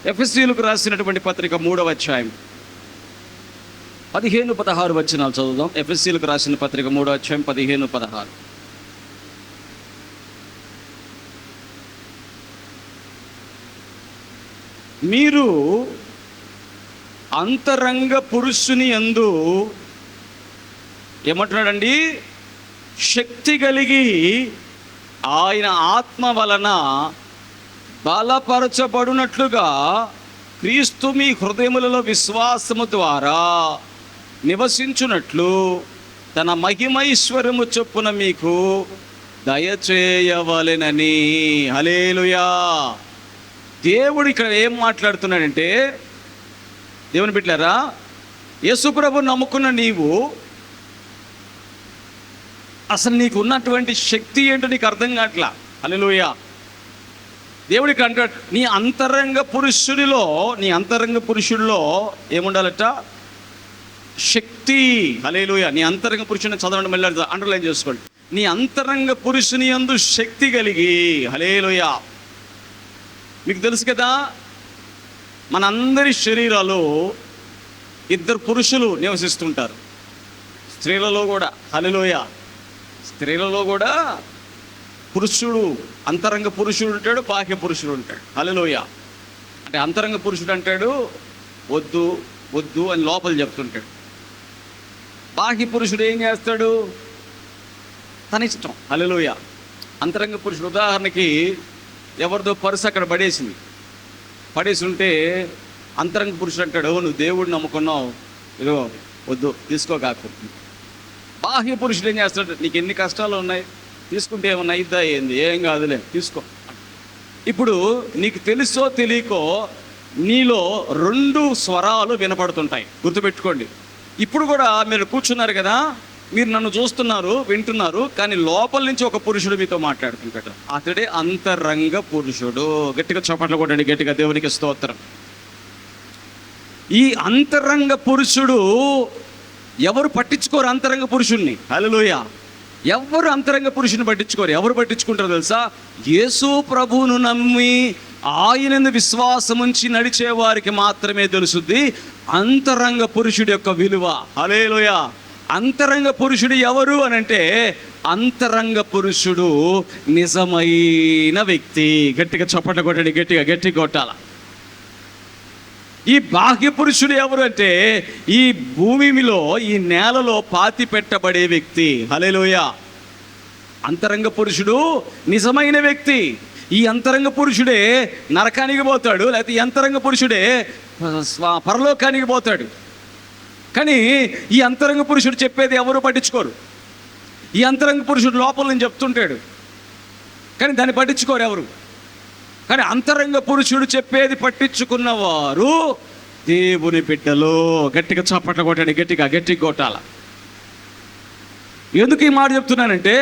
ఎఫెసీయులకు రాసినటువంటి పత్రిక 3వ అధ్యాయం 15-16 వచనాలు చదువుదాం. ఎఫెసీయులకు రాసిన పత్రిక 3వ అధ్యాయం 15-16. మీరు అంతరంగ పురుషుని యందు ఏమంటున్నాడండి? శక్తి కలిగి ఆయన ఆత్మ వలన బలపరచబడినట్లుగా క్రీస్తు మీ హృదయములలో విశ్వాసము ద్వారా నివసించున్నట్లు తన మహిమైశ్వర్యము చొప్పున మీకు దయచేయవలెనని. హల్లెలూయా. దేవుడు ఇక్కడ ఏం మాట్లాడుతున్నాడంటే, దేవుని బిడ్డలారా, యేసుప్రభు నమ్ముకున్న నీవు అసలు నీకు ఉన్నటువంటి శక్తి ఏంటో నీకు అర్థం కావట్లా. హల్లెలూయా. దేవుడికి అంటాడు, నీ అంతరంగ పురుషుడిలో ఏముండాలట? శక్తి. హల్లెలూయా. నీ అంతరంగ పురుషుని చదవండి, మళ్ళీ అండర్లైన్ చేసుకోండి. నీ అంతరంగ పురుషుని యందు శక్తి కలిగి. హల్లెలూయా. మీకు తెలుసు కదా, మనందరి శరీరాలు 2 పురుషులు నివసిస్తుంటారు. స్త్రీలలో కూడా. హల్లెలూయా. స్త్రీలలో కూడా పురుషుడు, అంతరంగ పురుషుడు ఉంటాడు, బాహ్య పురుషుడు ఉంటాడు. హల్లెలూయా. అంటే అంతరంగ పురుషుడు అంటాడు వద్దు వద్దు అని లోపల చెప్తుంటాడు. బాహ్య పురుషుడు ఏం చేస్తాడు? తన ఇష్టం. హల్లెలూయా. అంతరంగ పురుషుడు ఉదాహరణకి ఎవరిదో పర్సు అక్కడ పడేసి ఉంటే అంతరంగ పురుషుడు అంటాడు, నువ్వు దేవుడిని నమ్ముకున్నావు, ఇదో వద్దు తీసుకోకాకు. బాహ్య పురుషుడు ఏం చేస్తాడు? నీకు ఎన్ని కష్టాలు ఉన్నాయి, తీసుకుంటే ఏమన్నా అయిద్దా? ఏంది, ఏం కాదులే తీసుకో. ఇప్పుడు నీకు తెలుసో తెలియకో నీలో 2 స్వరాలు వినపడుతుంటాయి. గుర్తుపెట్టుకోండి. ఇప్పుడు కూడా మీరు కూర్చున్నారు కదా, మీరు నన్ను చూస్తున్నారు, వింటున్నారు, కానీ లోపల నుంచి ఒక పురుషుడు మీతో మాట్లాడుతుంటాడు. అతడే అంతరంగ పురుషుడు. గట్టిగా చప్పట్లు కొట్టండి, గట్టిగా దేవునికి స్తోత్రం. ఈ అంతరంగ పురుషుడు ఎవరు పట్టించుకోరు అంతరంగ పురుషుణ్ణి. హల్లెలూయా. ఎవరు అంతరంగ పురుషుని పట్టించుకోరు. ఎవరు పట్టించుకుంటారో తెలుసా? యేసు ప్రభువును నమ్మి ఆయనందు విశ్వాసముంచి నడిచే వారికి మాత్రమే తెలుసుద్ది అంతరంగ పురుషుడి యొక్క విలువ. హల్లెలూయా. అంతరంగ పురుషుడు ఎవరు అనంటే, అంతరంగ పురుషుడు నిజమైన వ్యక్తి. గట్టిగా చప్పట కొట్టండి, గట్టి కొట్టాల. ఈ బాహ్య పురుషుడు ఎవరు అంటే, ఈ భూమిలో, ఈ నేలలో పాతి పెట్టబడే వ్యక్తి. హల్లెలూయా. అంతరంగ పురుషుడు నిజమైన వ్యక్తి. ఈ అంతరంగ పురుషుడే నరకానికి పోతాడు, లేకపోతే ఈ అంతరంగ పురుషుడే పరలోకానికి పోతాడు. కానీ ఈ అంతరంగ పురుషుడు చెప్పేది ఎవరు పట్టించుకోరు. ఈ అంతరంగ పురుషుడు లోపల నుంచి చెప్తుంటాడు, కానీ దాన్ని పట్టించుకోరు ఎవరు. కానీ అంతరంగ పురుషుడు చెప్పేది పట్టించుకున్నవారు దేవుని బిడ్డలు. గట్టిగా చప్పట్లు కొట్టండి, గట్టిగా కొట్టాల. ఎందుకు ఈ మాట చెప్తున్నానంటే,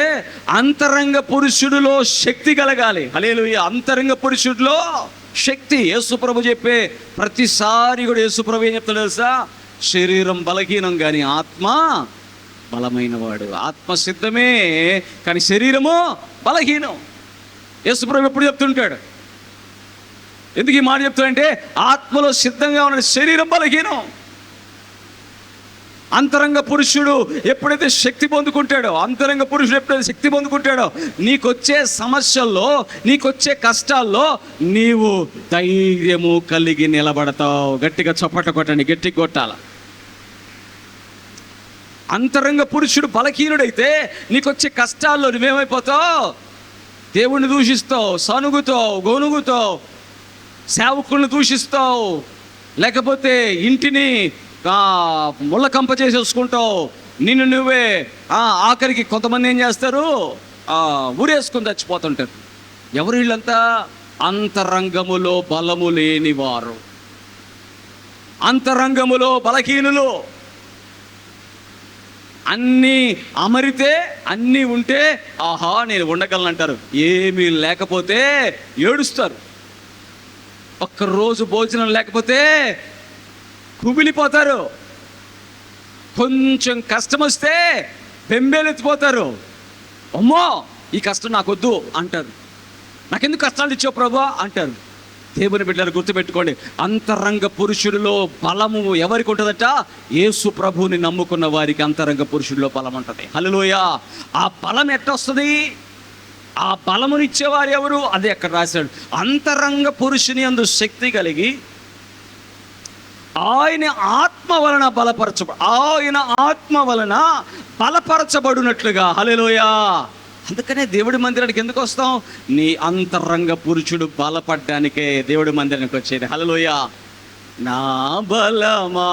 అంతరంగ పురుషుడిలో శక్తి కలగాలి. హల్లెలూయా. అంతరంగ పురుషుడిలో శక్తి. యేసుప్రభు చెప్పే ప్రతిసారి కూడా యేసుప్రభు ఏం చెప్తాడు తెలుసా? శరీరం బలహీనం కానీ ఆత్మ బలమైన వాడు. ఆత్మ సిద్ధమే కానీ శరీరము బలహీనం. యేసుప్రభు ఎప్పుడు చెప్తుంటాడు? ఎందుకు ఈ మాట చెప్తాడంటే, ఆత్మలో సిద్ధంగా ఉన్న శరీరం బలహీనం. అంతరంగ పురుషుడు ఎప్పుడైతే శక్తి పొందుకుంటాడో, నీకొచ్చే సమస్యల్లో, నీకొచ్చే కష్టాల్లో నీవు ధైర్యము కలిగి నిలబడతావు. గట్టిగా చప్పట కొట్టండి, గట్టిగా కొట్టాల. అంతరంగ పురుషుడు బలహీనుడైతే నీకొచ్చే కష్టాల్లో నువ్వేమైపోతావు? దేవుణ్ణి దూషిస్తావు, సనుగుతావు, గొనుగుతావు, సేవకులను దూషిస్తావు, లేకపోతే ఇంటిని ముళ్ళకంప చేసేసుకుంటావు. నిన్ను నువ్వే ఆఖరికి కొంతమంది ఏం చేస్తారు? ఊరేసుకుని చచ్చిపోతుంటారు. ఎవరు వీళ్ళంతా? అంతరంగములో బలము లేనివారు, అంతరంగములో బలహీనులు. అన్నీ అమరితే, అన్నీ ఉంటే ఆహా నేను ఉండగలను అంటారు. ఏమీ లేకపోతే ఏడుస్తారు. ఒక్కరోజు భోజనం లేకపోతే కుమిలిపోతారు. కొంచెం కష్టం వస్తే బెంబేలెత్తిపోతారు. అమ్మో ఈ కష్టం నాకొద్దు అంటారు. నాకెందుకు కష్టాలు ఇచ్చావు ప్రభు అంటారు. దేవుని బిడ్డలు గుర్తుపెట్టుకోండి, అంతరంగ పురుషుడిలో బలము ఎవరికి ఉంటుందట? యేసు ప్రభువుని నమ్ముకున్న వారికి అంతరంగ పురుషుడిలో బలం ఉంటుంది. హల్లెలూయా. ఆ బలం ఎట్టొస్తుంది? ఆ బలమునిచ్చేవారు ఎవరు? అది అక్కడ రాశాడు. అంతరంగ పురుషుని యందు శక్తి కలిగి ఆయన ఆత్మ వలన బలపరచబడినట్లుగా. హల్లెలూయా. అందుకనే దేవుడి మందిరానికి ఎందుకు వస్తాం? నీ అంతరంగ పురుషుడు బలపడ్డానికే దేవుడి మందిరానికి వచ్చేది. హల్లెలూయా. నా బలమా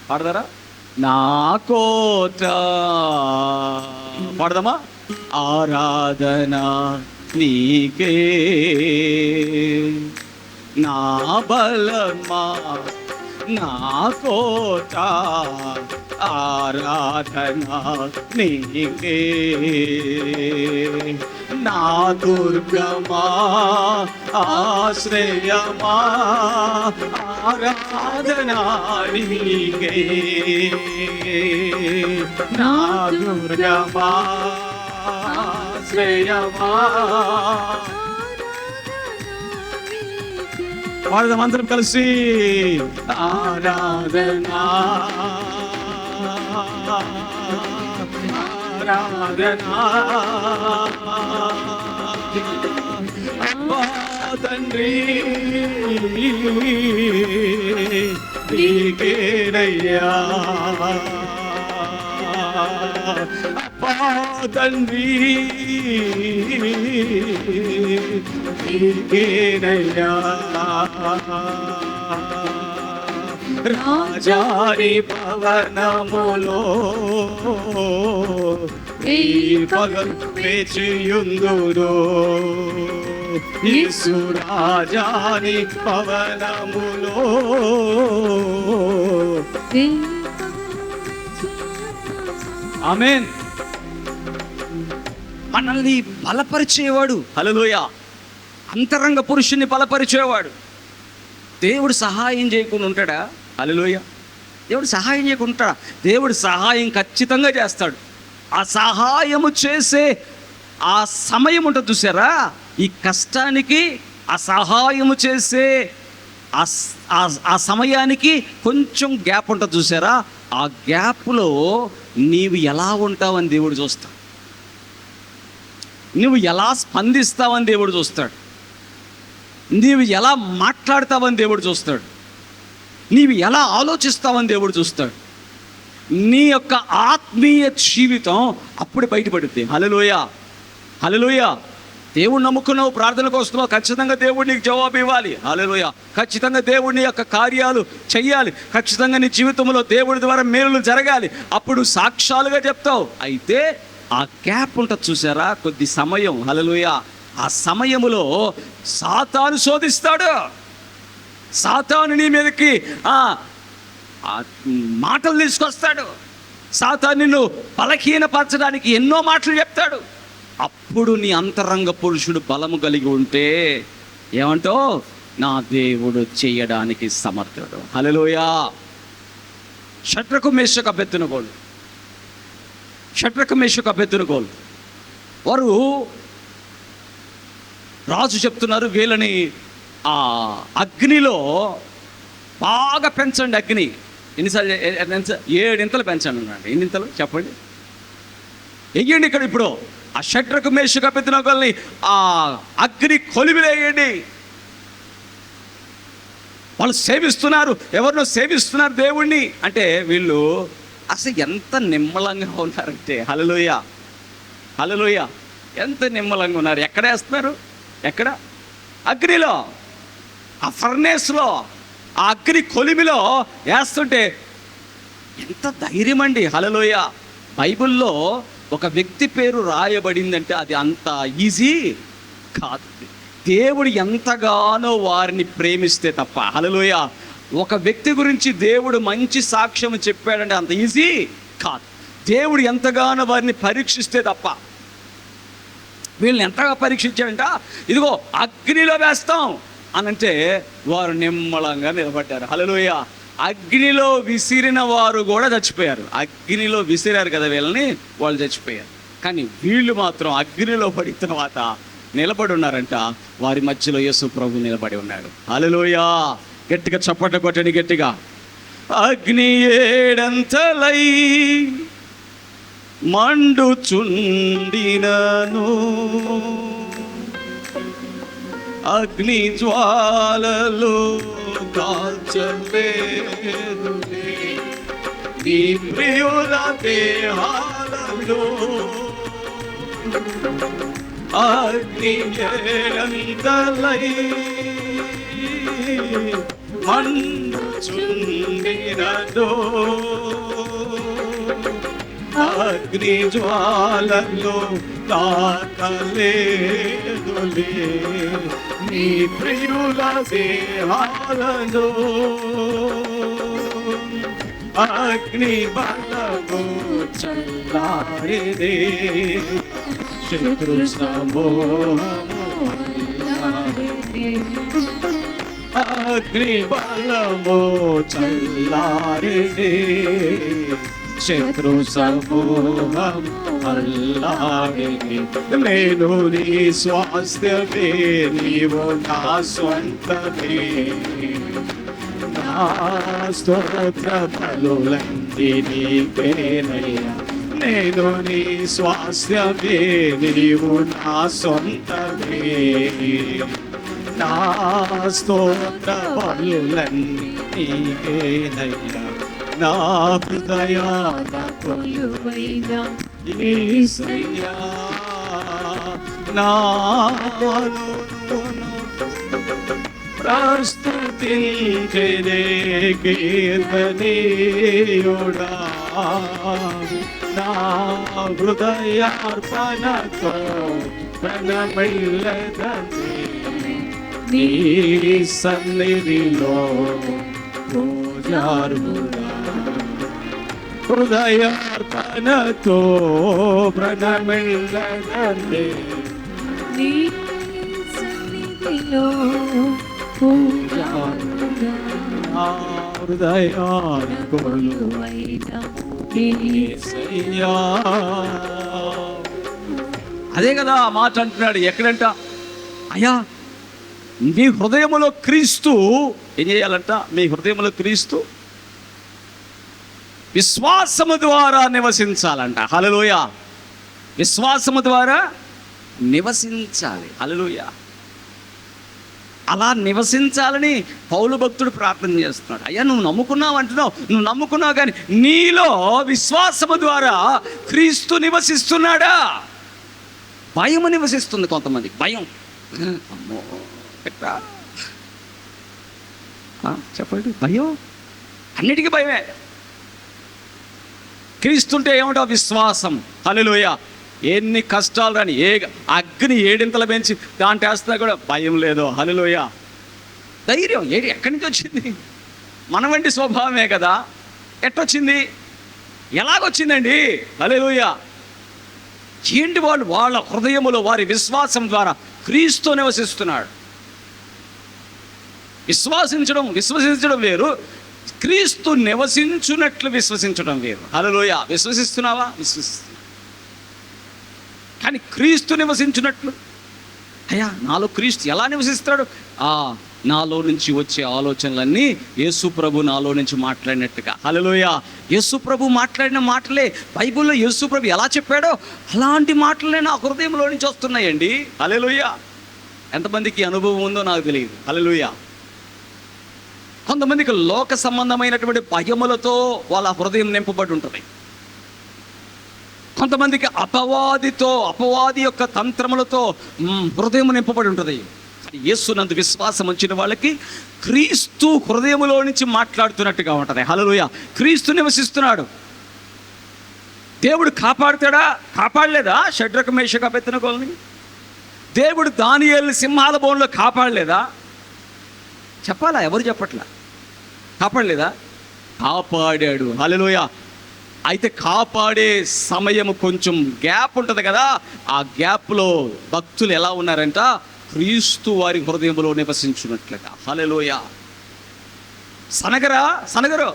పాడదారా? నా కోట పాడదామా? ఆరాధన నీకే నా బలమా నా కోట ఆరాధన నీకే నా దుర్గమా ఆశ్రయమా ఆరాధన నీకే నా దుర్గమా ఆశ్రయమా. పాడదాం అందరం కలిసి. ఆరాధనా ఆరాధనా అబ్బా తండ్రి నీకేనయ్యా. అబ్బా తండ్రి నీకేనయ్యా. రాజాని పవనములో ఈ పగలు వేచియుందురు. యేసు రాజాని పవనములో ఆమేన్. మనల్ని బలపరిచేవాడు. హల్లెలూయా. అంతరంగ పురుషుని బలపరిచేవాడు. దేవుడు సహాయం చేయకుండా ఉంటాడా? హల్లెలూయా. దేవుడు సహాయం చేయకుండా ఉంటాడా? దేవుడు సహాయం ఖచ్చితంగా చేస్తాడు. ఆ సహాయము చేసే ఆ సమయం ఉంటుంది చూసారా? ఈ కష్టానికి ఆ సహాయము చేసే ఆ సమయానికి కొంచెం గ్యాప్ ఉంటుంది చూసారా? ఆ గ్యాప్లో నీవు ఎలా ఉంటావని దేవుడు చూస్తాడు. నువ్వు ఎలా స్పందిస్తావని దేవుడు చూస్తాడు. నీవు ఎలా మాట్లాడతావని దేవుడు చూస్తాడు. నీవు ఎలా ఆలోచిస్తావని దేవుడు చూస్తాడు. నీ యొక్క ఆత్మీయ జీవితం అప్పుడు బయటపడుతుంది. హల్లెలూయా. హల్లెలూయా. దేవుడు నమ్ముకున్నావు, ప్రార్థనకు వస్తున్నావు, ఖచ్చితంగా దేవుడు నీకు జవాబు ఇవ్వాలి. హల్లెలూయా. ఖచ్చితంగా దేవుడిని యొక్క కార్యాలు చెయ్యాలి. ఖచ్చితంగా నీ జీవితంలో దేవుడి ద్వారా మేలులు జరగాలి. అప్పుడు సాక్ష్యాలుగా చెప్తావు. అయితే ఆ గ్యాప్ ఉంటుంది చూసారా? కొద్ది సమయం. హల్లెలూయా. ఆ సమయములో సాతాను శోధిస్తాడు. సాతాను నీ మీదకి మాటలు తీసుకొస్తాడు. సాతాను నిన్ను బలహీనపరచడానికి ఎన్నో మాటలు చెప్తాడు. అప్పుడు నీ అంతరంగ పురుషుడు బలము కలిగి ఉంటే ఏమంటావు? నా దేవుడు చేయడానికి సమర్థుడు. హల్లెలూయా. షడ్రకు మేషకు అబెద్దునగోలు, షడ్రకు మేషకు అబెద్దునగోలు వారు రాజు చెప్తున్నారు, వీళ్ళని ఆ అగ్నిలో బాగా పెంచండి. అగ్ని ఎన్నిసార్లు? 7 ఇంతలు పెంచండి అన్నాడు. ఎన్ని ఇంతలు చెప్పండి? వెయ్యండి. ఇక్కడ ఇప్పుడు ఆ షడ్రకు మేషకు అబెద్దునగోల్ని ఆ అగ్ని కొలిమిలేయండి. వాళ్ళు సేవిస్తున్నారు, ఎవరినో సేవిస్తున్నారు దేవుణ్ణి. అంటే వీళ్ళు అసలు ఎంత నిమ్మలంగా ఉన్నారంటే, హల్లెలూయా హల్లెలూయా, ఎంత నిమ్మలంగా ఉన్నారు. ఎక్కడ వేస్తున్నారు? ఎక్కడ? అగ్నిలో, ఆ ఫర్నేస్లో, ఆ అగ్ని కొలిమిలో వేస్తుంటే ఎంత ధైర్యం అండి. హల్లెలూయా. బైబిల్లో ఒక వ్యక్తి పేరు రాయబడిందంటే అది అంత ఈజీ కాదు. దేవుడు ఎంతగానో వారిని ప్రేమిస్తే తప్ప. హల్లెలూయా. ఒక వ్యక్తి గురించి దేవుడు మంచి సాక్ష్యం చెప్పాడంటే అంత ఈజీ కాదు. దేవుడు ఎంతగానో వారిని పరీక్షిస్తే తప్ప. వీళ్ళని ఎంతగా పరీక్షించాడంట, ఇదిగో అగ్నిలో వేస్తాం అనంటే వారు నిమ్మలంగా నిలబడ్డారు. హల్లెలూయా. అగ్నిలో విసిరిన వారు కూడా చచ్చిపోయారు. అగ్నిలో విసిరారు కదా వీళ్ళని, వాళ్ళు చచ్చిపోయారు. కానీ వీళ్ళు మాత్రం అగ్నిలో పడిన తర్వాత నిలబడి ఉన్నారంట. వారి మధ్యలో యేసు ప్రభు నిలబడి ఉన్నాడు. హల్లెలూయా. గట్టిగా చప్పట్లు కొట్టండి గట్టిగా. అగ్ని ఏడంతలై మండుచుండినను, అగ్ని జ్వాలలు కాల్చలేదు నీ ప్రియుల దేహాలలో. అగ్ని ఏడంతలై మండుచుండినను, అగ్ని జ్వాలలో తాకలేదులే నీ ప్రియుల దేహాలలో. అగ్ని బలము చల్లారిదే, శత్రు సమూహము అగ్ని బలము చల్లారిదే, శత్రు సమూహం అల్లాడిని. నేను నీ స్వాస్థ్యమే, నీవు నా స్వంతమే, నా స్తోత్ర బలులన్నీ నీకేనయ్యా. నేను నీ స్వాస్థ్యమే, నీవు నా సొంతమే, నా స్తోత్ర బలులన్నీ నీకేనయ్యా. నా హృదయాన కొలువైనా యేసయ్యా, నాలోను ప్రస్తుతించెనే కీర్తనీయుడా. నా హృదయార్పణతో ప్రణమిల్లెదనే నీ సన్నిధిలో పూజార్హుడా. హృదయార్పణతో ప్రణమిల్లెదనే నీ సన్నిధిలో పూజార్హుడా. హృదయాన కొలువైన యేసయ్యా. అదే కదా ఆ మాట అంటున్నాడు. ఎక్కడంట? అయ్యా మీ హృదయములో క్రీస్తు ఏం చేయాలంట? మీ హృదయములో క్రీస్తు విశ్వాసము ద్వారా నివసించాలంట. హల్లెలూయా. విశ్వాసము ద్వారా నివసించాలి. హల్లెలూయా. అలా నివసించాలని పౌలు భక్తుడు ప్రార్థన చేస్తున్నాడు. అయ్యా నువ్వు నమ్ముకున్నావు అంటున్నావు, నువ్వు నమ్ముకున్నావు, కానీ నీలో విశ్వాసము ద్వారా క్రీస్తు నివసిస్తున్నాడా? భయము నివసిస్తుంది కొంతమంది. భయం. అమ్మో ఎట్లా చెప్పండి. భయం, అన్నిటికీ భయమే. క్రీస్తుంటే ఏమిటో విశ్వాసం. హల్లెలూయా. ఎన్ని కష్టాలు రాని, ఏ అగ్ని ఏడింతలు పెంచి దాంట్లో వేస్తున్నా కూడా భయం లేదు. హల్లెలూయా. ధైర్యం ఎక్కడి నుంచి వచ్చింది? మన వంటి స్వభావమే కదా. ఎట్టొచ్చింది? ఎలాగొచ్చిందండి? హల్లెలూయా. ఏంటి? వాళ్ళ హృదయములో వారి విశ్వాసం ద్వారా క్రీస్తు నివసిస్తున్నాడు. విశ్వసించడం వేరు, క్రీస్తు నివసించున్నట్లు విశ్వసించడం వేరు. హల్లెలూయా. విశ్వసిస్తున్నావా? విశ్వసిస్తున్నా. కానీ క్రీస్తు నివసించినట్లు, అయ్యా నాలో క్రీస్తు ఎలా నివసిస్తాడు? నాలో నుంచి వచ్చే ఆలోచనలన్నీ యేసు ప్రభు నాలో నుంచి మాట్లాడినట్టుగా. హల్లెలూయా. యేసు ప్రభు మాట్లాడిన మాటలే బైబిల్లో యేసు ప్రభు ఎలా చెప్పాడో అలాంటి మాటలే నా హృదయంలో నుంచి వస్తున్నాయండి. హల్లెలూయా. ఎంతమందికి అనుభవం ఉందో నాకు తెలియదు. హల్లెలూయా. కొంతమందికి లోక సంబంధమైనటువంటి భయములతో వాళ్ళ హృదయం నింపబడి ఉంటుంది. కొంతమందికి అపవాది యొక్క తంత్రములతో హృదయం నింపబడి ఉంటుంది. యేసునందు విశ్వాసం వచ్చిన వాళ్ళకి క్రీస్తు హృదయములో నుంచి మాట్లాడుతున్నట్టుగా ఉంటుంది. హల్లెలూయా. క్రీస్తు నివసిస్తున్నాడు. దేవుడు కాపాడుతాడా? కాపాడలేదా? షడ్రకు మేషకు అబేద్నెగోల్ని దేవుడు దానియేలుని సింహాల బోన్లో కాపాడలేదా? చెప్పాలా? ఎవరు చెప్పట్లా? కాపాడలేదా? కాపాడాడు. హల్లెలూయా. అయితే కాపాడే సమయం కొంచెం గ్యాప్ ఉంటుంది కదా. ఆ గ్యాప్లో భక్తులు ఎలా ఉన్నారంట? క్రీస్తు వారి హృదయంలో నివసించున్నట్లుగా. హల్లెలూయా. సనగరు,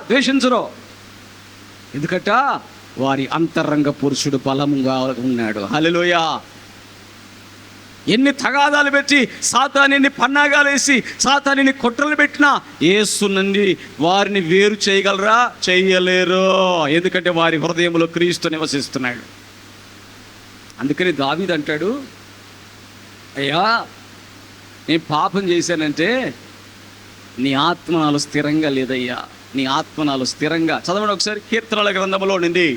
ద్వేషించరు. ఎందుకంట వారి అంతరంగ పురుషుడు బలముగా ఉన్నాడు. హల్లెలూయా. ఎన్ని తగాదాలు పెట్టి సాతానుని పన్నాగాలు వేసి సాతానుని కుట్రలు పెట్టినా యేసు నుండి వారిని వేరు చేయగలరా? చేయలేరు. ఎందుకంటే వారి హృదయంలో క్రీస్తు నివసిస్తున్నాడు. అందుకని దావీదు అంటాడు, అయ్యా నేను పాపం చేశానంటే నీ ఆత్మ నాలో స్థిరంగా లేదయ్యా, నీ ఆత్మ నాలో స్థిరంగా. చదవండి ఒకసారి కీర్తనల గ్రంథంలో నుండి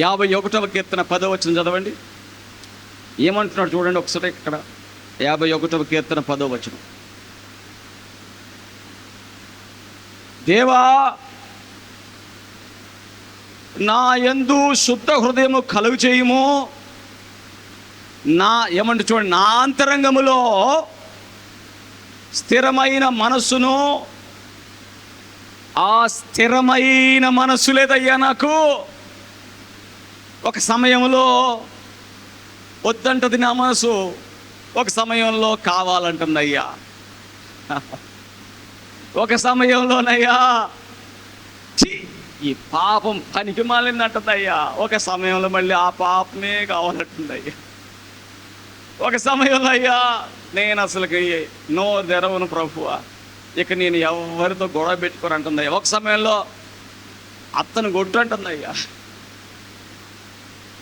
51వ కీర్తన 10వ వచనం చదవండి. ఏమంటున్నాడు చూడండి ఒకసారి. ఇక్కడ 51వ కీర్తన 10వ వచనం. దేవా నా యందు శుద్ధ హృదయము కలుగు చేయుము, నా ఏమంటే చూడండి, నా అంతరంగములో స్థిరమైన మనస్సును. ఆ స్థిరమైన మనస్సు లేదయ్యా నాకు. ఒక సమయంలో వద్దంటది నా మనసు, ఒక సమయంలో కావాలంటుందయ్యా. ఒక సమయంలోనయ్యా ఈ పాపం పనికి మాలిందంటుందయ్యా, ఒక సమయంలో మళ్ళీ ఆ పాపమే కావాలంటుందయ్యా. ఒక సమయంలో అయ్యా నేను అసలుకి నోరు తెరవను ప్రభువా, ఇక నేను ఎవరితో గొడవ పెట్టుకొని అంటుందయ్యా. ఒక సమయంలో అత్తను కొట్టు అంటుందయ్యా,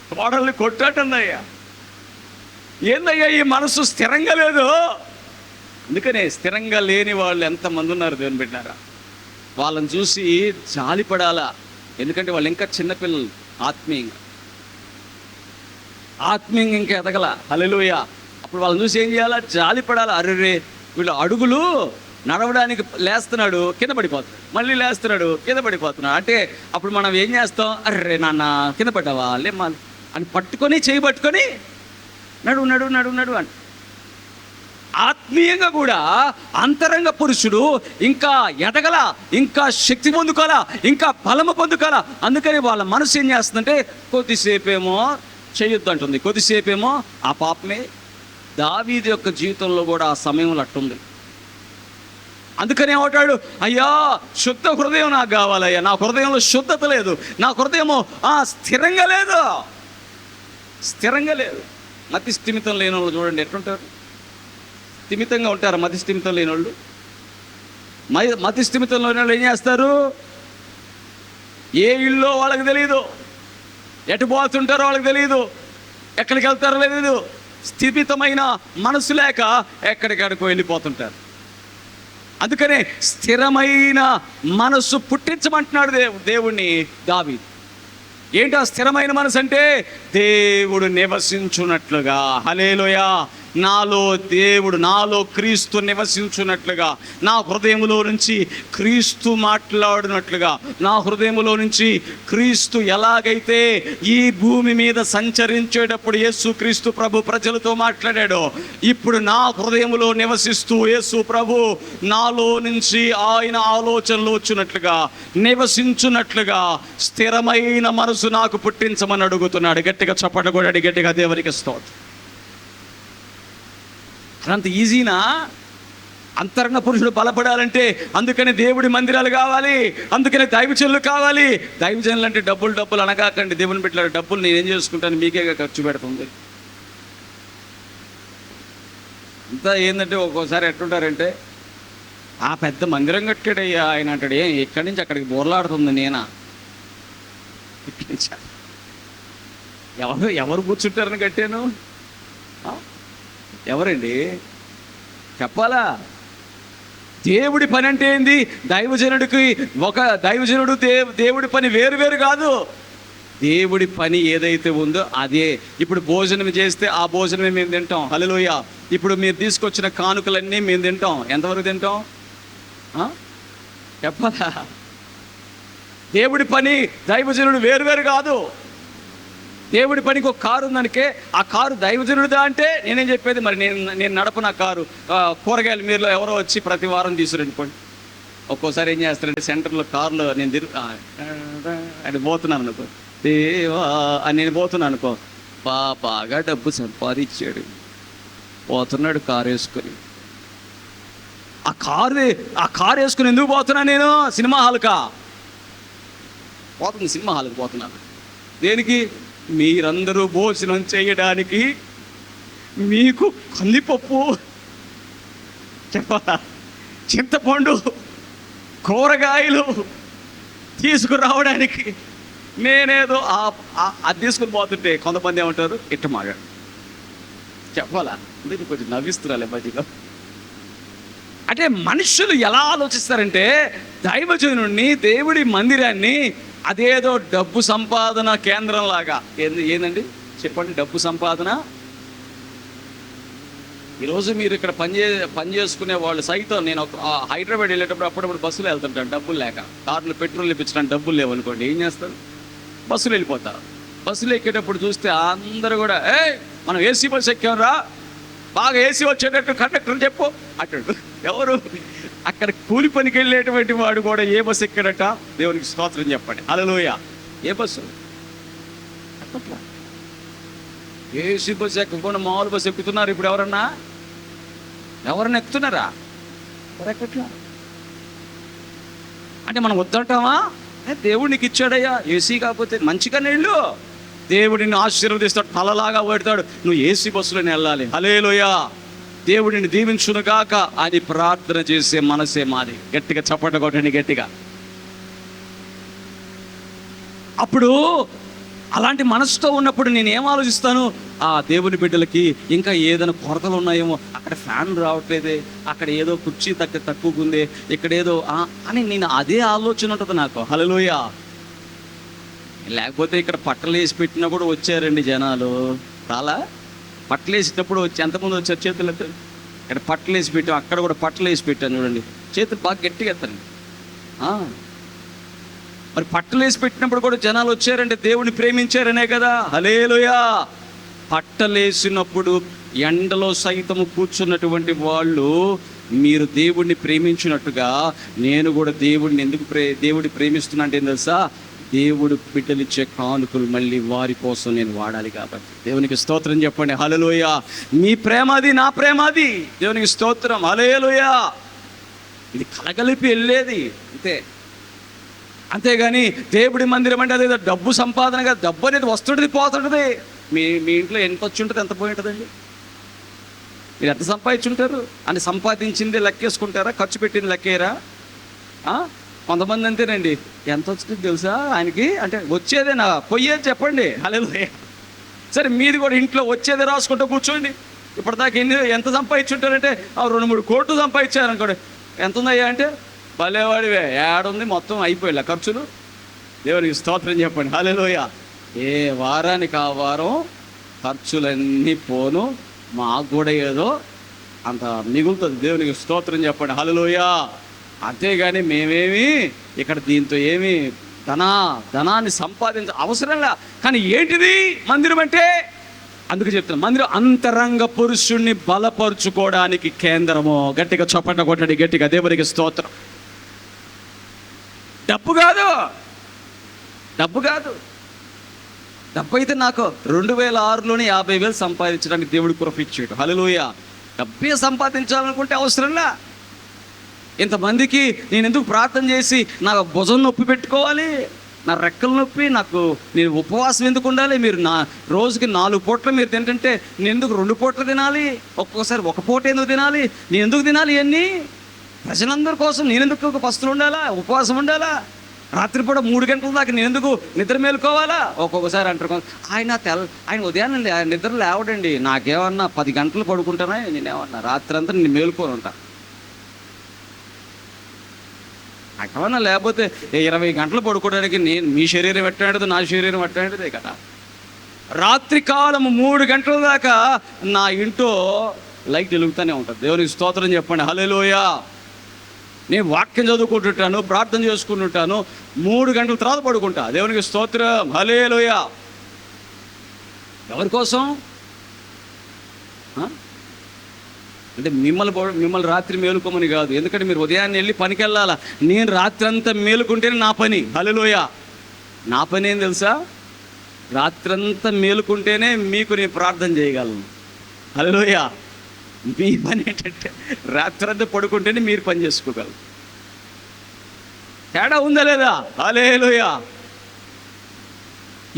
కోడల్ని కొట్టు అంటుందయ్యా. ఏందయ్యా ఈ మనసు స్థిరంగా లేదు. అందుకనే స్థిరంగా లేని వాళ్ళు ఎంతమంది ఉన్నారు దేవుని బిడ్డారా. వాళ్ళని చూసి జాలిపడాలా, ఎందుకంటే వాళ్ళు ఇంకా చిన్నపిల్లలు. ఆత్మీయంగా ఇంకా ఎదగల. హల్లెలూయా. అప్పుడు వాళ్ళని చూసి ఏం చేయాలా? జాలిపడాలా. అరే వీళ్ళు అడుగులు నడవడానికి లేస్తున్నాడు, కింద పడిపోతున్నాడు, మళ్ళీ లేస్తున్నాడు, కింద పడిపోతున్నాడు. అంటే అప్పుడు మనం ఏం చేస్తాం? అర్రే నాన్న కింద పడ్డావా లేమ్మా అని పట్టుకొని చేయి పట్టుకొని నడు నడు నడు నడు అని. ఆత్మీయంగా కూడా అంతరంగ పురుషుడు ఇంకా ఎదగల, ఇంకా శక్తి పొందుకోవాలా, ఇంకా బలము పొందుకోవాలా. అందుకని వాళ్ళ మనసు ఏం చేస్తుందంటే కొద్దిసేపేమో చేయొద్దు అంటుంది, కొద్దిసేపేమో ఆ పాపమే. దావీదు యొక్క జీవితంలో కూడా ఆ సమయంలో అట్టుంది. అందుకనే ఏమంటాడు, అయ్యా శుద్ధ హృదయం నాకు కావాలయ్యా, నా హృదయంలో శుద్ధత లేదు, నా హృదయము స్థిరంగా లేదు, స్థిరంగా లేదు. మతి స్థిమితం లేని వాళ్ళు చూడండి ఎట్లుంటారు. స్థిమితంగా ఉంటారు మతి స్థిమితం లేని వాళ్ళు. మతి స్థిమితం లేని వాళ్ళు ఏం చేస్తారు? ఏ ఇల్లు వాళ్ళకి తెలియదు, ఎటు పోతుంటారో వాళ్ళకి తెలియదు, ఎక్కడికి వెళ్తారో తెలియదు. స్థిమితమైన మనసు లేక ఎక్కడికక్కడికి వెళ్ళిపోతుంటారు. అందుకనే స్థిరమైన మనసు పుట్టించమంటున్నాడు దేవుణ్ణి దావీదు. ఏంటి ఆ స్థిరమైన మనసు అంటే? దేవుడు నివసించున్నట్లుగా. హల్లెలూయా. నాలో క్రీస్తు నివసించున్నట్లుగా, నా హృదయంలో నుంచి క్రీస్తు మాట్లాడినట్లుగా, నా హృదయంలో నుంచి క్రీస్తు ఎలాగైతే ఈ భూమి మీద సంచరించేటప్పుడు యేసు క్రీస్తు ప్రభు ప్రజలతో మాట్లాడాడో, ఇప్పుడు నా హృదయంలో నివసిస్తూ యేసు ప్రభు నాలో నుంచి ఆయన ఆలోచనలు వచ్చినట్లుగా, నివసించున్నట్లుగా స్థిరమైన మనసు నాకు పుట్టించమని అడుగుతున్నాడు. గట్టిగా చప్పట్లు కొట్టి గట్టిగా దేవునికి స్తోత్రం. అంత ఈజీనా? అంతరంగ పురుషుడు బలపడాలంటే అందుకని దేవుడి మందిరాలు కావాలి, అందుకని దైవజనులు కావాలి. దైవజనులు అంటే డబ్బులు అనగాకండి. దేవుని పెట్టారు, డబ్బులు నేనేం చేసుకుంటాను, మీకే ఖర్చు పెడుతుంది. అంతా ఏంటంటే ఒక్కోసారి ఎట్లుంటారంటే, ఆ పెద్ద మందిరం కట్టాడయ్యా ఆయన అంటాడు, ఎక్కడి నుంచి అక్కడికి బోర్లాడుతుంది నేనా? ఇక్కడి నుంచి ఎవరు కూర్చుంటారని కట్టాను? ఎవరండి చెప్పాలా? దేవుడి పని అంటే ఏంది? దైవజనుడికి ఒక దైవజనుడు దేవుడి పని వేరు కాదు. దేవుడి పని ఏదైతే ఉందో అదే. ఇప్పుడు భోజనం చేస్తే ఆ భోజనమే మేము తింటాం. హల్లెలూయా. ఇప్పుడు మీరు తీసుకొచ్చిన కానుకలన్నీ మేము తింటాం. ఎంతవరకు తింటాం చెప్పాలా? దేవుడి పని దైవజనుడు వేరు కాదు. దేవుడి పనికి ఒక కారు ఉందనికే ఆ కారు దైవజనుడిదా అంటే నేనేం చెప్పేది, మరి నేను నడపను ఆ కారు. కూరగాయలు మీరులో ఎవరో వచ్చి ప్రతి వారం తీసుకురండిపోండి. ఒక్కోసారి ఏం చేస్తారంటే సెంటర్లో కారులో నేను అది పోతున్నాను అనుకో, దేవా అని నేను పోతున్నాను అనుకో, బాగా డబ్బు సంపాదించాడు, పోతున్నాడు కారు వేసుకొని. ఆ కారు వేసుకుని ఎందుకు పోతున్నా నేను? సినిమా హాల్కా పోతుంది, సినిమా హాల్కి పోతున్నాను. దేనికి? మీరందరూ భోజనం చేయడానికి మీకు కందిపప్పు, చెప్పాలా, చింతపండు, కూరగాయలు తీసుకురావడానికి నేనేదో అది తీసుకుని పోతుంటే కొంతమంది ఏమంటారు, ఇట్ట మాగాడు. చెప్పాలా, మీరు కొంచెం నవ్విస్తున్నాలే మధ్యలో. అంటే మనుషులు ఎలా ఆలోచిస్తారంటే దైవజనుడిని, దేవుడి మందిరాన్ని అదేదో డబ్బు సంపాదన కేంద్రం లాగా. ఏందండి చెప్పండి, డబ్బు సంపాదన. ఈరోజు మీరు ఇక్కడ పని చేసుకునే వాళ్ళు సైతం, నేను హైదరాబాద్ వెళ్ళేటప్పుడు అప్పుడప్పుడు బస్సులో వెళ్తుంటాను డబ్బులు లేక. కార్లు పెట్రోల్ ఇప్పించడానికి డబ్బులు లేవనుకోండి, ఏం చేస్తారు? బస్సులు వెళ్ళిపోతారు. బస్సులు ఎక్కేటప్పుడు చూస్తే అందరూ కూడా, మనం ఏసీ బస్సు ఎక్కాంరా, బాగా ఏసీ వచ్చేటట్టు కండక్టర్ చెప్పు అంటాడు. ఎవరు? అక్కడ కూలి పనికి వెళ్ళేటువంటి వాడు కూడా ఏ బస్సు ఎక్కాడట? దేవునికి స్తోత్రం చెప్పండి, హల్లెలూయా. ఏ బస్సు? ఏసీ బస్సు ఎక్కకుండా మామూలు బస్సు ఎక్కుతున్నారు ఇప్పుడు. ఎవరన్నా ఎక్కుతున్నారా? ఎక్కట్లా. అంటే మనం వద్దంటామా? దేవుడు నీకు ఇచ్చాడయ్యా ఏసీ, కాకపోతే మంచిగా నీళ్ళు, దేవుడిని ఆశీర్వదిస్తాడు, తలలాగా పెడతాడు. నువ్వు ఏసీ బస్సులోనే వెళ్ళాలి. హల్లెలూయా. దేవుడిని దీవించును గాక అని ప్రార్థన చేసే మనసే మాది. గట్టిగా చప్పట్లు కొట్టండి, గట్టిగా. అప్పుడు అలాంటి మనసుతో ఉన్నప్పుడు నేను ఏం ఆలోచిస్తాను, ఆ దేవుని బిడ్డలకి ఇంకా ఏదైనా కొరతలు ఉన్నాయేమో, అక్కడ ఫ్యాన్ రావట్లేదే, అక్కడ ఏదో కుర్చీ తక్కువగా ఉంది, ఇక్కడ ఏదో అని నేను అదే ఆలోచన ఉంటుంది నాకు. హల్లెలూయా. లేకపోతే ఇక్కడ పట్టలు వేసి పెట్టినా కూడా వచ్చారండి జనాలు. రాలా? పట్టలు వేసేటప్పుడు వచ్చి ఎంతమంది వచ్చారు? చేతులు ఎత్తండి. ఇక్కడ పట్టలు వేసి పెట్టాం, అక్కడ కూడా పట్టలు వేసి పెట్టాను చూడండి, చేతులు బాగా గట్టిగా ఎత్తండి. మరి పట్టలు వేసి పెట్టినప్పుడు కూడా జనాలు వచ్చారంటే దేవుడిని ప్రేమించారనే కదా. హల్లెలూయా. పట్టలేసినప్పుడు ఎండలో సైతము కూర్చున్నటువంటి వాళ్ళు మీరు దేవుడిని ప్రేమించినట్టుగా నేను కూడా దేవుడిని దేవుడిని ప్రేమిస్తున్నా అంటే తెలుసా, దేవుడు బిడ్డలిచ్చే కానుకలు మళ్ళీ వారి కోసం నేను వాడాలి కాబట్టి. దేవునికి స్తోత్రం చెప్పండి, హల్లెలూయా. మీ ప్రేమ అది, నా ప్రేమ అది. దేవునికి స్తోత్రం, హల్లెలూయా. ఇది కలగలిపి వెళ్ళేది అంతే. అంతేగాని దేవుడి మందిరం అంటే అదేదో డబ్బు సంపాదన కదా. డబ్బు అనేది వస్తుంటుంది, పోతుంటుంది. మీ ఇంట్లో ఎంత వచ్చి ఉంటుంది, ఎంత పోయి ఉంటుందండి? మీరు ఎంత సంపాదించుంటారు అని సంపాదించింది లెక్కేసుకుంటారా? ఖర్చు పెట్టింది లెక్కేరా? కొంతమంది అంతేనండి, ఎంత వచ్చింది తెలుసా ఆయనకి అంటే వచ్చేదే నా పొయ్యేది చెప్పండి. హల్లెలూయా. సరే, మీది కూడా ఇంట్లో వచ్చేదే రాసుకుంటూ కూర్చోండి. ఇప్పటిదాకా ఎంత సంపాదించుంటారంటే 2-3 కోట్లు సంపాదించారనుకోండి. ఎంత ఉందయ్యా అంటే, భలేవాడివే, ఏడుంది, మొత్తం అయిపోయిలే ఖర్చులు. దేవునికి స్తోత్రం చెప్పండి, హల్లెలూయా. ఏ వారానికి ఆ వారం ఖర్చులన్నీ పోను, మాకు కూడా ఏదో అంత మిగులుతుంది. దేవునికి స్తోత్రం చెప్పండి, హల్లెలూయా. అంతేగాని మేమేమి ఇక్కడ దీంతో ఏమి ధనాన్ని సంపాదించ అవసరంలా. కానీ ఏంటిది మందిరం అంటే? అందుకు చెప్తున్నా, మందిరం అంతరంగ పురుషుణ్ణి బలపరుచుకోవడానికి కేంద్రము. గట్టిగా చప్పట కొట్టండి, గట్టిగా. దేవునికి స్తోత్రం. డబ్బు కాదు. డబ్బు అయితే నాకు 2006లోనే 50,000 సంపాదించడానికి దేవుడు కృప ఇచ్చాడు. హల్లెలూయా. డబ్బే సంపాదించాలనుకుంటే అవసరంలా. ఇంతమందికి నేను ఎందుకు ప్రార్థన చేసి నా భుజం నొప్పి పెట్టుకోవాలి, నా రెక్కల నొప్పి, నేను ఉపవాసం ఎందుకు ఉండాలి? మీరు రోజుకి 4 పూటలు మీరు తింటుంటే నేను ఎందుకు 2 పూటలు తినాలి? ఒక్కొక్కసారి 1 పూట ఎందుకు తినాలి? నేను ఎందుకు తినాలి? ఇవన్నీ ప్రజలందరి కోసం నేను ఎందుకు పస్తులు ఉండాలా, ఉపవాసం ఉండాలా? రాత్రిపూట 3 గంటల దాకా నేను ఎందుకు నిద్ర మేలుకోవాలా? ఒక్కొక్కసారి అంటారు ఆయన ఉదయాన్నే నిద్ర లేవడండి. నాకేమన్నా 10 గంటలు పడుకుంటానా? నేనేమన్నా రాత్రి అంతా నేను మేలుకొని ఉంటా. నాకేమన్నా లేకపోతే 20 గంటలు పడుకోవడానికి మీ శరీరం ఎట్లాంటిది, నా శరీరం ఎట్లాంటిదే కదా. రాత్రి కాలం 3 గంటల దాకా నా ఇంట్లో లైట్ వెలుగుతూనే ఉంటుంది. దేవునికి స్తోత్రం చెప్పండి, హల్లెలూయా. నేను వాక్యం చదువుకుంటుంటాను, ప్రార్థన చేసుకుంటుంటాను, 3 గంటల తర్వాత పడుకుంటా. దేవునికి స్తోత్రం, హల్లెలూయా. ఎవరి కోసం అంటే మిమ్మల్ని రాత్రి మేలుకోమని కాదు. ఎందుకంటే మీరు ఉదయాన్నే వెళ్ళి పనికి వెళ్ళాలా. నేను రాత్రి అంతా మేలుకుంటేనే నా పని. హల్లెలూయా. నా పని ఏం తెలుసా? రాత్రంతా మేలుకుంటేనే మీకు నేను ప్రార్థన చేయగలను. హల్లెలూయా. మీ పని ఏంటంటే రాత్రంతా పడుకుంటేనే మీరు పని చేసుకోగలరు. తేడా ఉందా లేదా? హల్లెలూయా.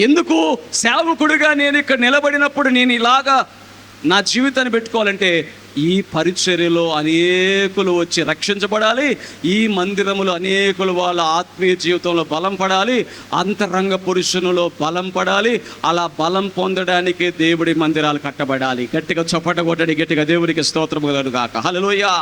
ఎందుకు సేవకుడిగా నేను ఇక్కడ నిలబడినప్పుడు నేను ఇలాగా నా జీవితాన్ని పెట్టుకోవాలంటే ఈ పరిచర్యలో అనేకులు వచ్చి రక్షించబడాలి, ఈ మందిరములో అనేకులు వాళ్ళ ఆత్మీయ జీవితంలో బలం పడాలి, అంతరంగ పురుషునిలో బలం పడాలి. అలా బలం పొందడానికి దేవుడి మందిరాలు కట్టబడాలి. గట్టిగా చప్పట కొట్టడి, గట్టిగా దేవుడికి స్తోత్రం కలుగుగాక. హల్లెలూయా.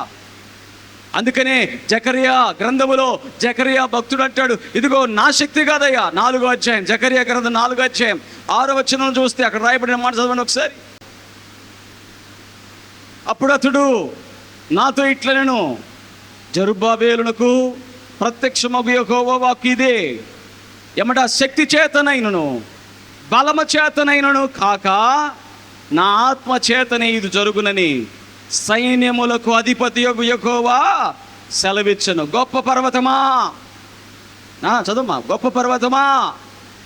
అందుకనే జకరియా గ్రంథములో జకరియా భక్తుడు అంటాడు, ఇదిగో నా శక్తి కాదయ్యా. 4వ అధ్యాయం జకరియా గ్రంథం 4వ అధ్యాయం 6వ వచనం చూస్తే అక్కడ రాయబడిన మాట చదవండి ఒకసారి. అప్పుడు అతడు నాతో ఇట్లనెను, జరుబ్బాబేలునకు ప్రత్యక్షమగు యెహోవా వాక్కు ఇదే, ఎమ్మట శక్తి చేతనైనను బలమ చేతనైనను కాక నా ఆత్మ చేతనే ఇది జరుగునని సైన్యములకు అధిపతి యెహోవా సెలవిచ్చెను. గొప్ప పర్వతమా, చదువుమా, గొప్ప పర్వతమా,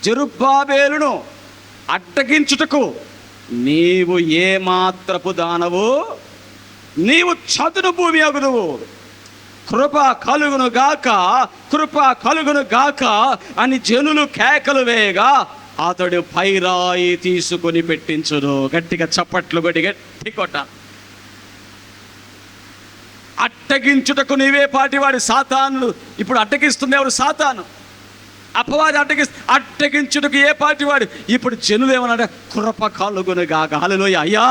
జరుబ్బాబేలును అడ్డగించుటకు నీవు ఏ మాత్రపు దానవు, నీవు చదును భూమి అగుదువు. కృప కలుగును గాక, కృప కలుగును గాక అని జనులు కేకలు వేయగా అతడు పైరాయి తీసుకొని పెట్టించును. గట్టిగా చప్పట్లు కొట్టి గట్టి కొట్ట. అట్టగించుటకు నీవే పాటివాడి. సాతాను ఇప్పుడు అట్టగిస్తుంది ఎవరు? సాతాను, అపవాది అట్టగించుటకు ఏ పాటివాడు? ఇప్పుడు జనులు ఏమన్నాడు? కృప కలుగును గాక. హల్లెలూయా. అయ్యా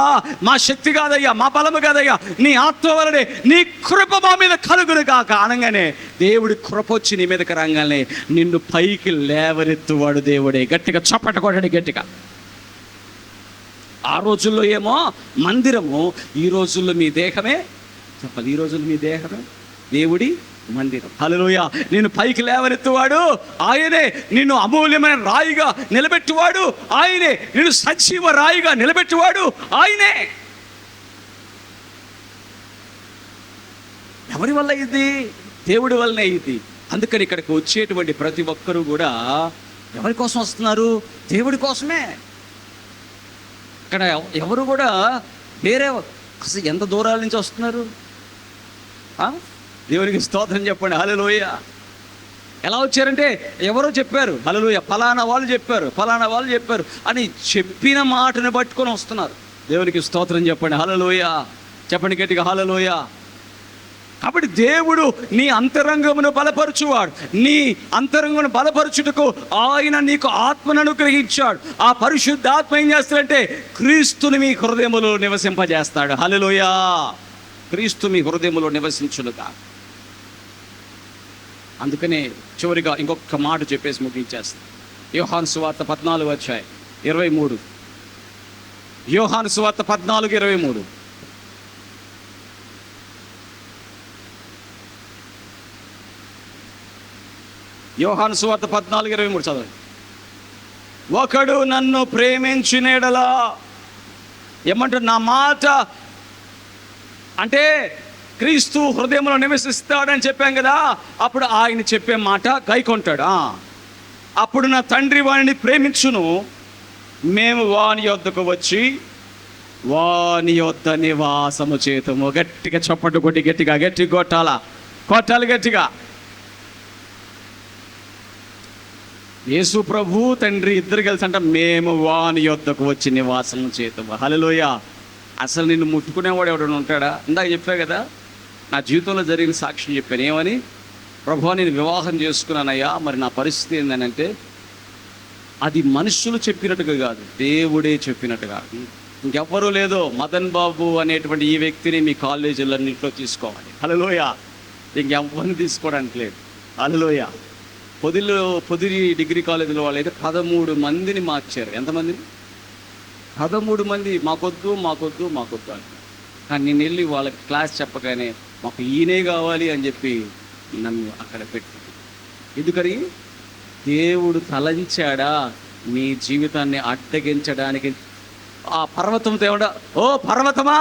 మా శక్తి కాదయ్యా, మా బలము కాదయ్యా, నీ ఆత్మ వలనే నీ కృప మా మీద కలుగును గాక అనగానే దేవుడి కృప వచ్చి నీ మీదకి రంగానే నిన్ను పైకి లేవనెత్తువాడు దేవుడే. గట్టిగా చప్పట కొట్టండి గట్టిగా. ఆ రోజుల్లో ఏమో మందిరము, ఈ రోజుల్లో మీ దేహమే చెప్పాలి. ఈ రోజుల్లో మీ దేహమే దేవుడి మందిరం. హల్లెలూయా. నిన్ను పైకి లేవనెత్తువాడు ఆయనే, నిన్ను అమూల్యమైన రాయిగా నిలబెట్టువాడు ఆయనే, నిన్ను సజీవ రాయిగా నిలబెట్టువాడు ఆయనే. ఎవరి వల్ల ఇది? దేవుడి వల్లనే ఇది. అందుకని ఇక్కడికి వచ్చేటువంటి ప్రతి ఒక్కరూ కూడా ఎవరి కోసం వస్తున్నారు? దేవుడి కోసమే. ఇక్కడ ఎవరు కూడా వేరే అసలు ఎంత దూరాల నుంచి వస్తున్నారు? దేవునికి స్తోత్రం చెప్పండి. హల్లెలూయా. ఎలా వచ్చారంటే ఎవరో చెప్పారు, హల్లెలూయా, ఫలానా వాళ్ళు చెప్పారు, ఫలానా వాళ్ళు చెప్పారు అని చెప్పిన మాటను పట్టుకొని వస్తున్నారు. దేవునికి స్తోత్రం చెప్పండి. హల్లెలూయా. చెప్పండి గట్టిగా హల్లెలూయా. కాబట్టి దేవుడు నీ అంతరంగమును బలపరచువాడు. నీ అంతరంగమును బలపరచుటకు ఆయన నీకు ఆత్మను అనుగ్రహించాడు. ఆ పరిశుద్ధాత్మ ఏం చేస్తాడంటే క్రీస్తుని మీ హృదయములో నివసింపజేస్తాడు. హల్లెలూయా. క్రీస్తు మీ హృదయములో నివసించునుగా. అందుకనే చివరిగా ఇంకొక మాట చెప్పేసి ముగించేస్తాను. యోహాను సువార్త 14:23. యోహాను సువార్త 14:23. యోహాను సువార్త 14:23 చదవండి. ఒకడు నన్ను ప్రేమించిన యెడల, ఏమంటారు? నా మాట అంటే క్రీస్తు హృదయంలో నివసిస్తాడని చెప్పాం కదా. అప్పుడు ఆయన చెప్పే మాట గైకొంటాడు. అప్పుడు నా తండ్రి వానిని ప్రేమించును, మేము వాని యొద్దకు వచ్చి వాని యొద్ద నివాసము చేతుము. గట్టిగా చప్పట్లు కొట్టి గట్టిగా గట్టి కొట్టాలి గట్టిగా. యేసు ప్రభు తండ్రి ఇద్దరు కలిసి అంట మేము వాని యొద్దకు వచ్చి నివాసము చేతుము. హల్లెలూయా. అసలు నిన్ను ముట్టుకునేవాడు ఎవడన్నా ఉంటాడా? ఇందాక చెప్పా కదా, నా జీవితంలో జరిగిన సాక్ష్యం చెప్పాను. ఏమని? ప్రభువా నేను వివాహం చేసుకున్నానయ్యా, మరి నా పరిస్థితి ఏంటంటే అది మనుషులు చెప్పినట్టుగా కాదు, దేవుడే చెప్పినట్టుగా. ఇంకెవ్వరూ లేదో, మదన్ బాబు అనేటువంటి ఈ వ్యక్తిని మీ కాలేజీలన్నింటిలో తీసుకోవాలి. హల్లెలూయా. ఇంకెవ్వరిని తీసుకోవడానికి లేదు. హల్లెలూయా. పొదిలి డిగ్రీ కాలేజీలో వాళ్ళు అయితే 13 మందిని మార్చారు. ఎంతమందిని? 13 మంది. మాకొద్దు అని. కానీ నేను వెళ్ళి వాళ్ళకి క్లాస్ చెప్పగానే మాకు ఈయనే కావాలి అని చెప్పి నన్ను అక్కడ పెట్టి, ఎందుకని? దేవుడు తలంచాడా నీ జీవితాన్ని అడ్డగించడానికి. ఆ పర్వతంతో ఏమడా, ఓ పర్వతమా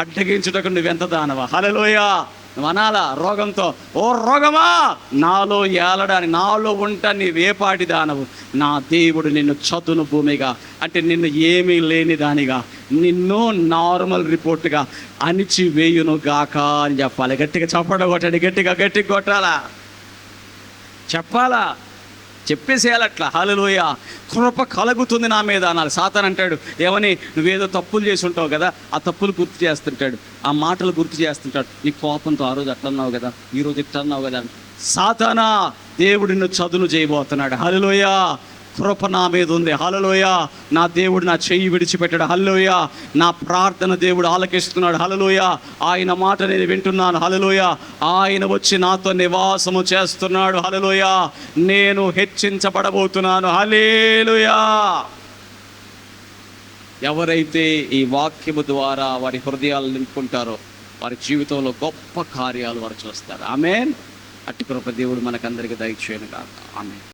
అడ్డగించుటకు నువ్వెంత దానవా. హల్లెలూయా. నువ్వు అనాలా రోగంతో, ఓ రోగమా నాలో ఏలడానికి, నాలో ఉంటా నీవేపాటి దానవు. నా దేవుడు నిన్ను చదును భూమిగా, అంటే నిన్ను ఏమీ లేని దానిగా, నిన్ను నార్మల్ రిపోర్ట్గా అణిచివేయును గాక అని చెప్పాలి. గట్టిగా చప్పట కొట్టండి. గట్టిగా కొట్టాలా, చెప్పాలా. చెప్పేసేయాలి అట్లా. హల్లెలూయా, కృప కలుగుతుంది నా మీద అనాలి. సాతాను అంటాడు ఏమని, నువ్వేదో తప్పులు చేసి ఉంటావు కదా, ఆ తప్పులు గుర్తు చేస్తుంటాడు, ఆ మాటలు గుర్తు చేస్తుంటాడు. నీ కోపంతో ఆ రోజు అట్లా అన్నావు కదా, ఈరోజు ఇట్లా అన్నావు కదా. సాతానా, దేవుడు నిన్ను చదును చేయబోతున్నాడు. హల్లెలూయా, కృప నా మీద ఉంది. హల్లెలూయా, నా దేవుడు నా చెయ్యి విడిచిపెట్టాడు. హల్లెలూయా, నా ప్రార్థన దేవుడు ఆలకిస్తున్నాడు. హల్లెలూయా, ఆయన మాట నేను వింటున్నాను. హల్లెలూయా, ఆయన వచ్చి నాతో నివాసము చేస్తున్నాడు. హల్లెలూయా, నేను హెచ్చించబడబోతున్నాను. హల్లెలూయా. ఎవరైతే ఈ వాక్యము ద్వారా వారి హృదయాలు నింపుకుంటారో వారి జీవితంలో గొప్ప కార్యాలు వారు చూస్తారు. ఆమేన్. అట్టి కృప దేవుడు మనకందరికీ దయచేయను గాక. ఆమేన్.